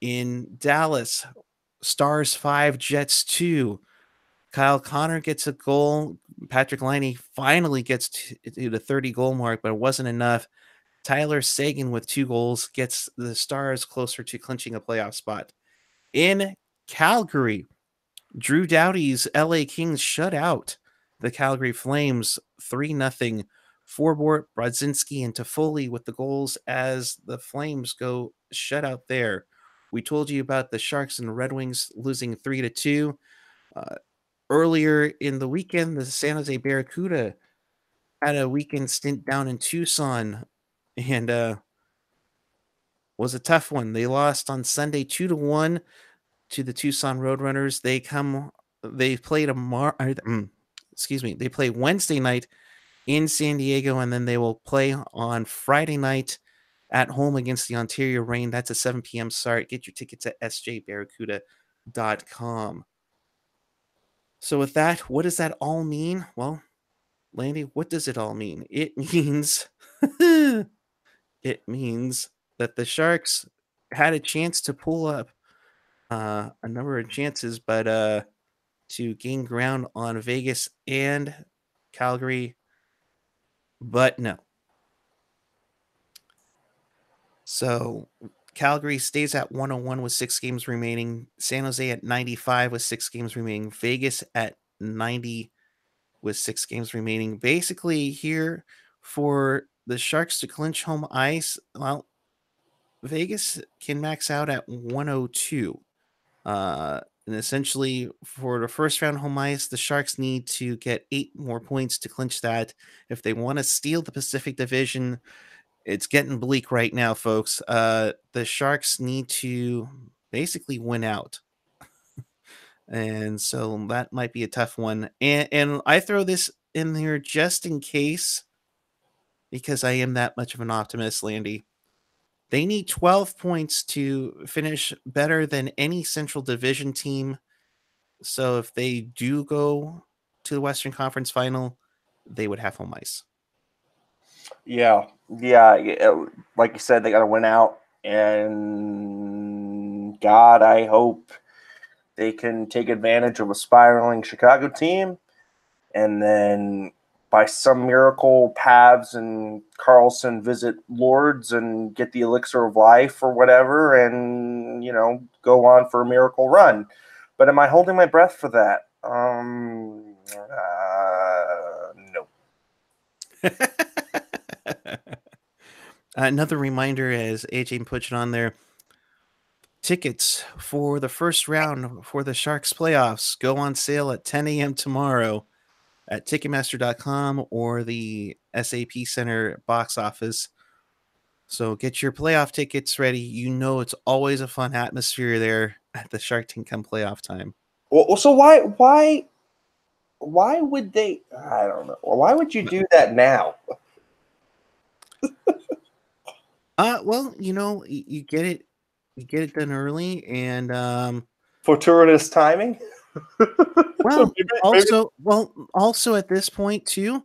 In Dallas, Stars 5, Jets 2. Kyle Connor gets a goal. Patrick Laine finally gets to the 30-goal mark, but it wasn't enough. Tyler Seguin with 2 goals gets the Stars closer to clinching a playoff spot. In Calgary, Drew Doughty's LA Kings shut out the Calgary Flames 3-0. Forbort, Brodzinski, and Toffoli with the goals as the Flames go shutout there. We told you about the Sharks and Red Wings losing 3-2. Earlier in the weekend, the San Jose Barracuda had a weekend stint down in Tucson and was a tough one. They lost on Sunday 2-1 to the Tucson Roadrunners. They play Wednesday night in San Diego, and then they will play on Friday night at home against the Ontario Reign. That's a 7 p.m. start. Get your tickets at sjbarracuda.com. So with that, what does that all mean? Well, Landy, what does it all mean? It means that the Sharks had a chance to pull up a number of chances, but to gain ground on Vegas and Calgary, but no. So Calgary stays at 101 with 6 games remaining. San Jose at 95 with 6 games remaining. Vegas at 90 with 6 games remaining. Basically, here for the Sharks to clinch home ice, well, Vegas can max out at 102. And essentially, for the first round home ice, the Sharks need to get 8 more points to clinch that. If they want to steal the Pacific Division, it's getting bleak right now, folks. The Sharks need to basically win out. And so that might be a tough one. And I throw this in here just in case, because I am that much of an optimist, Landy. They need 12 points to finish better than any Central Division team. So if they do go to the Western Conference Final, they would have home ice. Yeah. Like you said, they got to win out. And God, I hope they can take advantage of a spiraling Chicago team. And then by some miracle, Pavs and Carlson visit Lords and get the elixir of life or whatever and, go on for a miracle run. But am I holding my breath for that? No. Another reminder, as AJ put it on there, tickets for the first round for the Sharks playoffs go on sale at 10 a.m. tomorrow at Ticketmaster.com or the SAP Center box office. So get your playoff tickets ready. It's always a fun atmosphere there at the Shark Tank come playoff time. Well, so why would they? I don't know. Why would you do that now? Well, you get it done early, and Fortuitous timing. well, Maybe- maybe- also at this point too,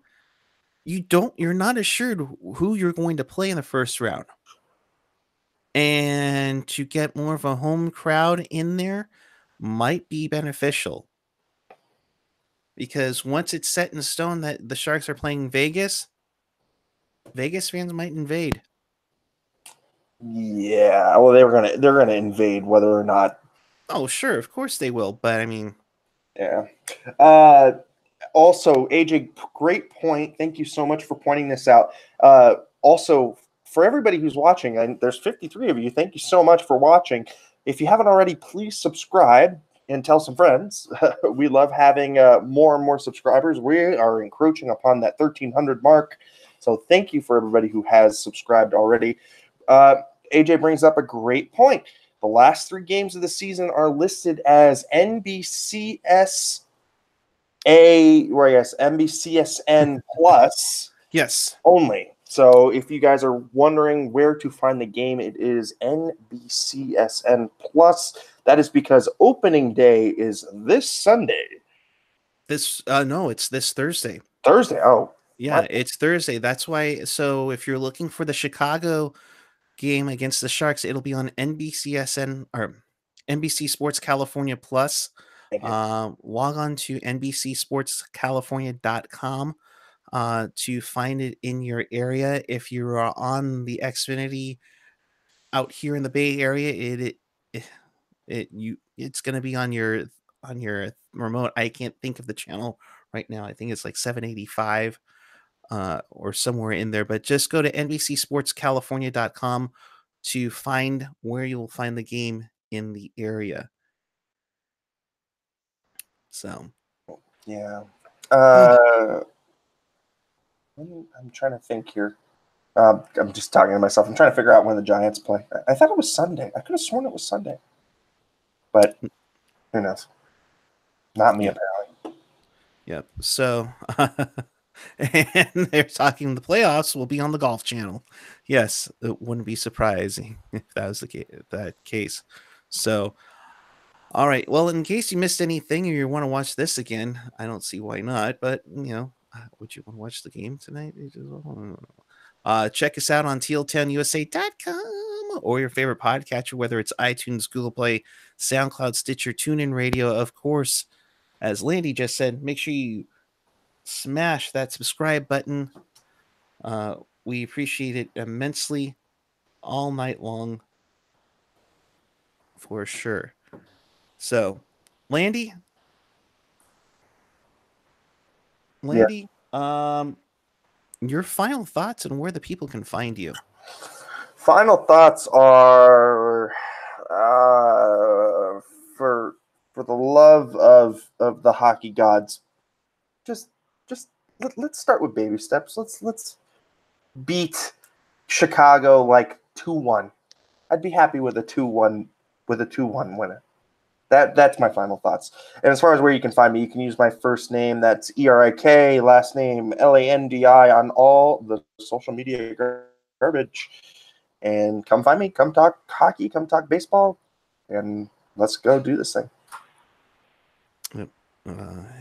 you're not assured who you're going to play in the first round, and to get more of a home crowd in there might be beneficial because once it's set in stone that the Sharks are playing Vegas, Vegas fans might invade. Yeah, well, they're gonna invade whether or not. Oh, sure, of course they will, but I mean, Yeah. Also, AJ, great point. Thank you so much for pointing this out. Also, for everybody who's watching, and there's 53 of you, thank you so much for watching. If you haven't already, please subscribe and tell some friends. We love having more and more subscribers. We are encroaching upon that 1,300 mark. So thank you for everybody who has subscribed already. AJ brings up a great point. The last 3 games of the season are listed as NBCSN Plus yes. only. So if you guys are wondering where to find the game, it is NBCSN Plus. That is because opening day is this Sunday. No, it's this Thursday. Thursday. Oh, Yeah, it's Thursday. That's why. So if you're looking for the Chicago game against the Sharks, it'll be on NBCSN or NBC Sports California Plus. Log on to NBCSportsCalifornia.com to find it in your area. If you are on the Xfinity out here in the Bay Area, it's going to be on your remote. I can't think of the channel right now. I think it's like 785 or somewhere in there, but just go to NBCSportsCalifornia.com to find where you will find the game in the area. So, yeah. I'm trying to think here. I'm just talking to myself. I'm trying to figure out when the Giants play. I thought it was Sunday. I could have sworn it was Sunday. But who knows? Not me, apparently. Yep. So, and they're talking the playoffs will be on the Golf Channel. Yes, it wouldn't be surprising if that was that case. So, all right. Well, in case you missed anything or you want to watch this again, I don't see why not. But would you want to watch the game tonight? Check us out on tealtownusa.com or your favorite podcatcher, whether it's iTunes, Google Play, SoundCloud, Stitcher, TuneIn Radio. Of course, as Landy just said, make sure you smash that subscribe button. We appreciate it immensely all night long for sure. So, Landy, your final thoughts on where the people can find you. Final thoughts are for the love of the hockey gods. Let's start with baby steps. Let's beat Chicago like 2-1. I'd be happy with a 2-1 winner. That's my final thoughts. And as far as where you can find me, you can use my first name, that's Erik, last name Landi, on all the social media garbage. And come find me, come talk hockey, come talk baseball, and let's go do this thing.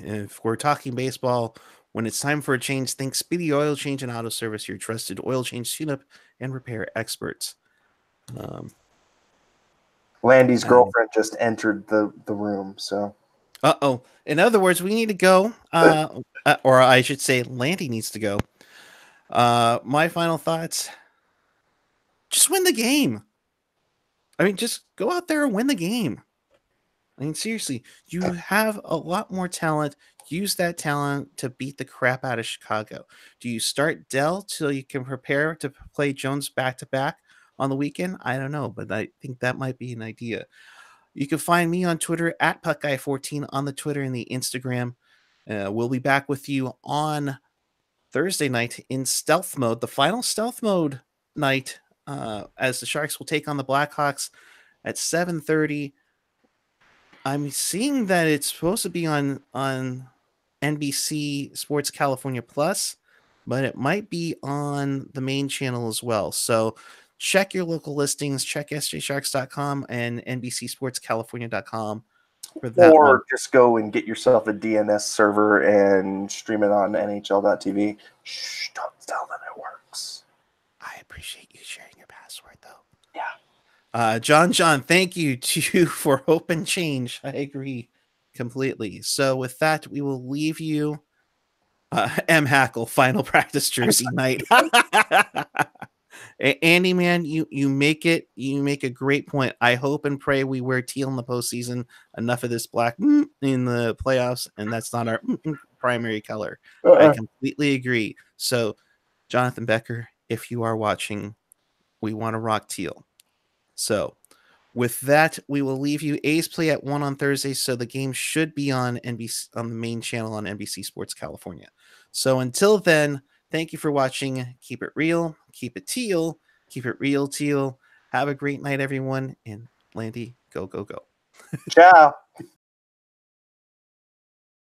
If we're talking baseball, when it's time for a change, think Speedy Oil Change and Auto Service, your trusted oil change, tune-up, and repair experts. Landy's girlfriend just entered the room, so. Uh-oh. In other words, we need to go, or I should say Landy needs to go. My final thoughts, just win the game. I mean, just go out there and win the game. I mean, seriously, you have a lot more talent. Use that talent to beat the crap out of Chicago. Do you start Dell till you can prepare to play Jones back-to-back on the weekend? I don't know, but I think that might be an idea. You can find me on Twitter at PuckGuy14 on the Twitter and the Instagram. We'll be back with you on Thursday night in stealth mode, the final stealth mode night, as the Sharks will take on the Blackhawks at 7:30. I'm seeing that it's supposed to be on NBC Sports California Plus, but it might be on the main channel as well. So check your local listings, check sjsharks.com and nbcsportscalifornia.com for that Or one. just go and get yourself a DNS server and stream it on NHL.tv. Shh, don't tell them it works. I appreciate you sharing your password, though. Yeah. John, thank you to you for hope and change. I agree completely. So with that, we will leave you. M. Hackle, final practice jersey night. Andy, man, you make it. You make a great point. I hope and pray we wear teal in the postseason. Enough of this black in the playoffs, and that's not our primary color. I completely agree. So, Jonathan Becker, if you are watching, we want to rock teal. So, with that, we will leave you. A's play at 1 on Thursday, so the game should be on NBC on the main channel on NBC Sports California. So until then, thank you for watching. Keep it real, keep it teal, keep it real teal. Have a great night, everyone. And Landy, go, go, go. Ciao.